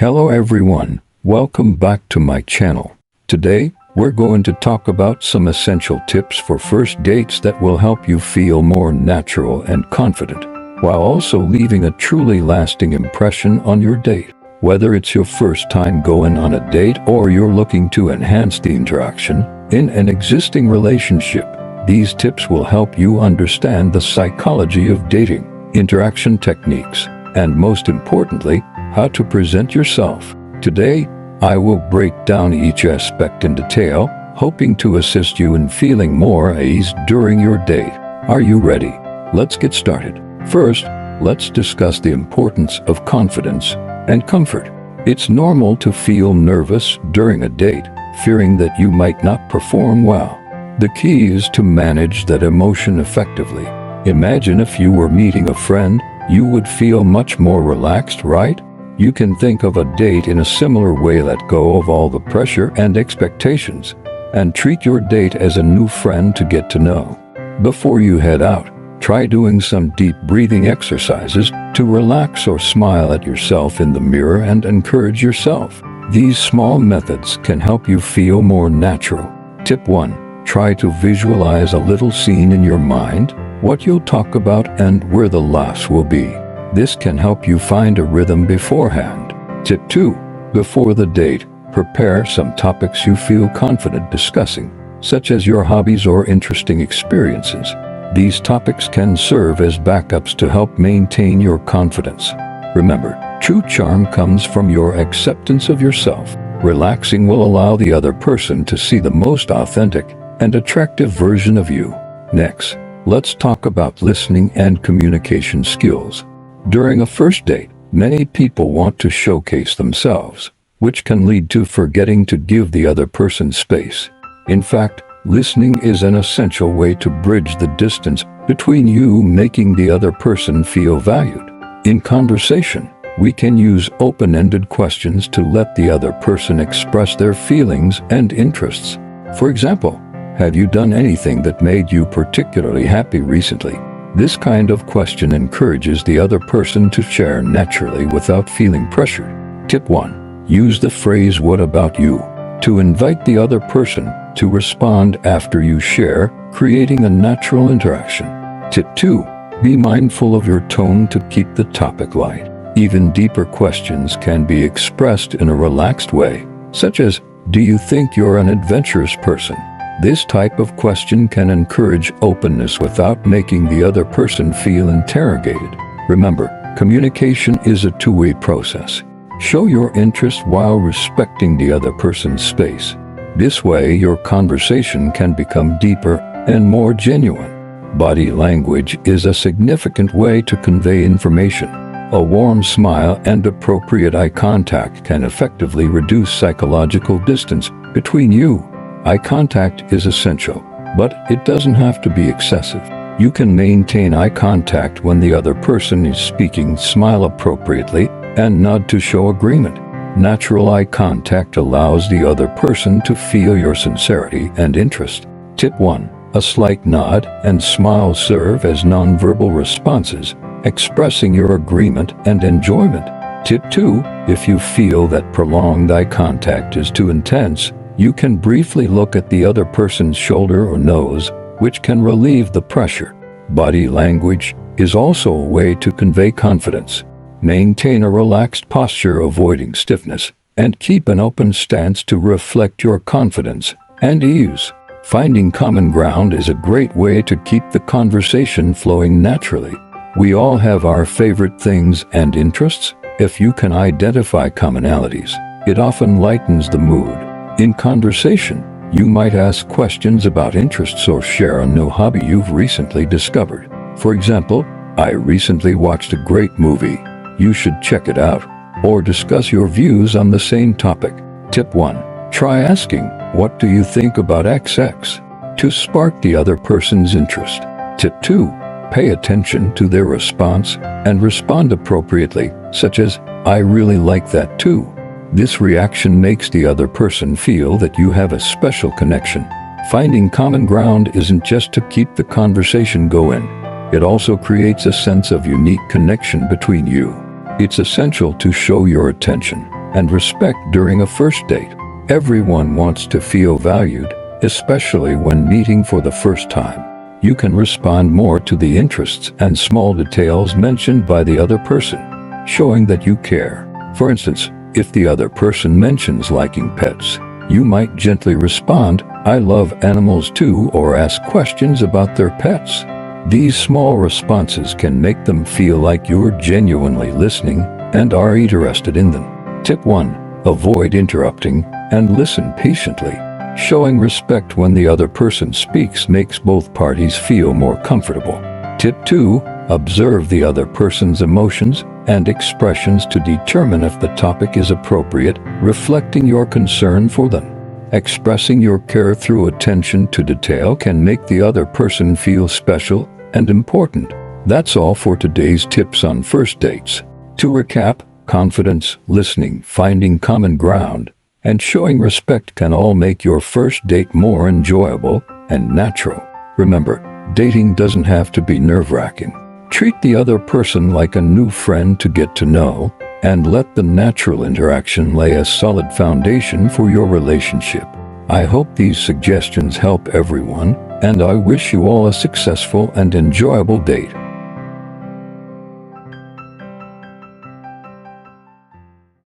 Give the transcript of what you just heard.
Hello everyone, welcome back to my channel. Today, we're going to talk about some essential tips for first dates that will help you feel more natural and confident, while also leaving a truly lasting impression on your date. Whether it's your first time going on a date or you're looking to enhance the interaction in an existing relationship, these tips will help you understand the psychology of dating, interaction techniques, and most importantly, how to present yourself. Today, I will break down each aspect in detail, hoping to assist you in feeling more at ease during your date. Are you ready? Let's get started. First, let's discuss the importance of confidence and comfort. It's normal to feel nervous during a date, fearing that you might not perform well. The key is to manage that emotion effectively. Imagine if you were meeting a friend, you would feel much more relaxed, right? You can think of a date in a similar way. Let go of all the pressure and expectations, and treat your date as a new friend to get to know. Before you head out, try doing some deep breathing exercises to relax or smile at yourself in the mirror and encourage yourself. These small methods can help you feel more natural. Tip 1. Try to visualize a little scene in your mind, what you'll talk about and where the laughs will be. This can help you find a rhythm beforehand. Tip 2. Before the date, prepare some topics you feel confident discussing, such as your hobbies or interesting experiences. These topics can serve as backups to help maintain your confidence. Remember, true charm comes from your acceptance of yourself. Relaxing will allow the other person to see the most authentic and attractive version of you. Next, let's talk about listening and communication skills. During a first date, many people want to showcase themselves, which can lead to forgetting to give the other person space. In fact, listening is an essential way to bridge the distance between you, making the other person feel valued. In conversation, we can use open-ended questions to let the other person express their feelings and interests. For example, have you done anything that made you particularly happy recently? This kind of question encourages the other person to share naturally without feeling pressured. Tip 1. Use the phrase "what about you?" to invite the other person to respond after you share, creating a natural interaction. Tip 2. Be mindful of your tone to keep the topic light. Even deeper questions can be expressed in a relaxed way, such as, "Do you think you're an adventurous person?" This type of question can encourage openness without making the other person feel interrogated. Remember, communication is a two-way process. Show your interest while respecting the other person's space. This way, your conversation can become deeper and more genuine. Body language is a significant way to convey information. A warm smile and appropriate eye contact can effectively reduce psychological distance between you. Eye contact is essential, but it doesn't have to be excessive. You can maintain eye contact when the other person is speaking, smile appropriately, and nod to show agreement. Natural eye contact allows the other person to feel your sincerity and interest. Tip 1. A slight nod and smile serve as nonverbal responses, expressing your agreement and enjoyment. Tip 2. If you feel that prolonged eye contact is too intense, you can briefly look at the other person's shoulder or nose, which can relieve the pressure. Body language is also a way to convey confidence. Maintain a relaxed posture, avoiding stiffness, and keep an open stance to reflect your confidence and ease. Finding common ground is a great way to keep the conversation flowing naturally. We all have our favorite things and interests. If you can identify commonalities, it often lightens the mood. In conversation, you might ask questions about interests or share a new hobby you've recently discovered. For example, "I recently watched a great movie. You should check it out." Or discuss your views on the same topic. Tip 1. Try asking, "What do you think about XX?" to spark the other person's interest. Tip 2. Pay attention to their response and respond appropriately, such as, "I really like that too." This reaction makes the other person feel that you have a special connection. Finding common ground isn't just to keep the conversation going. It also creates a sense of unique connection between you. It's essential to show your attention and respect during a first date. Everyone wants to feel valued, especially when meeting for the first time. You can respond more to the interests and small details mentioned by the other person, showing that you care. For instance, if the other person mentions liking pets, you might gently respond, "I love animals too," or ask questions about their pets. These small responses can make them feel like you're genuinely listening and are interested in them. Tip 1. Avoid interrupting and listen patiently. Showing respect when the other person speaks makes both parties feel more comfortable. Tip 2. Observe the other person's emotions and expressions to determine if the topic is appropriate, reflecting your concern for them. Expressing your care through attention to detail can make the other person feel special and important. That's all for today's tips on first dates. To recap, confidence, listening, finding common ground, and showing respect can all make your first date more enjoyable and natural. Remember, dating doesn't have to be nerve-wracking. Treat the other person like a new friend to get to know, and let the natural interaction lay a solid foundation for your relationship. I hope these suggestions help everyone, and I wish you all a successful and enjoyable date.